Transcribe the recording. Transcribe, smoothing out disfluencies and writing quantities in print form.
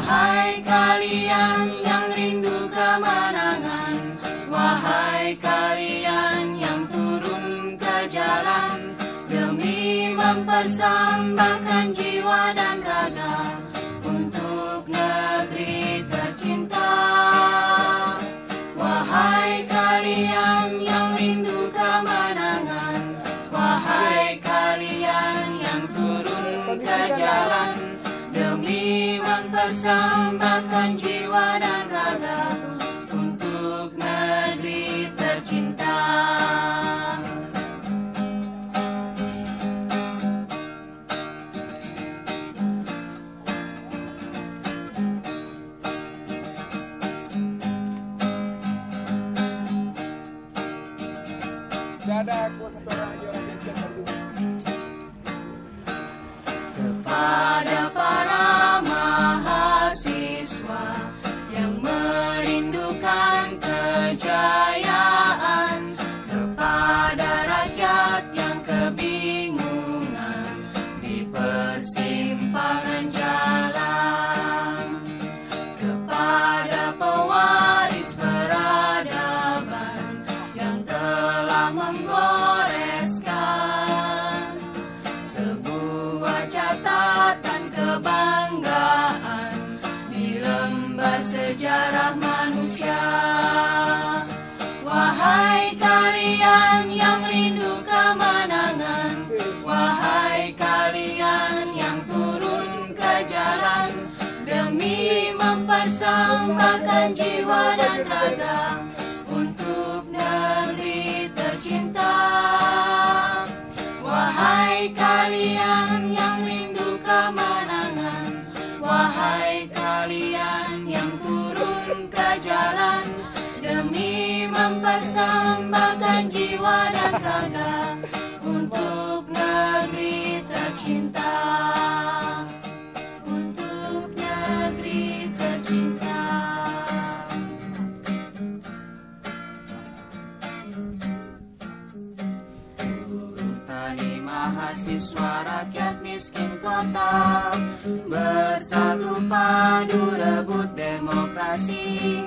Wahai kalian yang rindu kemenangan, wahai kalian yang turun ke jalan demi mempersembahkan jiwa dan raga untuk negeri tercinta. Wahai kalian yang rindu kemenangan, wahai kalian yang turun ke jalan demi mempersembahkan jiwa dan raga untuk negeri tercinta. Ada aku satu orang aja orang yang satu. Kepada para mahasiswa yang merindukan kejayaan, kepada rakyat yang kebingungan di persimpangan jalan, kepada pewaris peradaban yang telah menggoreskan sebuah catatan kebanggaan di lembar sejarah manusia. Wahai kalian yang rindu kemenangan, wahai kalian yang turun ke jalan demi mempersembahkan jiwa dan raga untuk negeri tercinta. Wahai kalian yang rindu kemenangan, wahai kalian yang turun ke jalan demi mempersembahkan jiwa dan raga untuk negeri tercinta. Untuk negeri tercinta. Mahasiswa rakyat miskin kota bersatu padu rebut demokrasi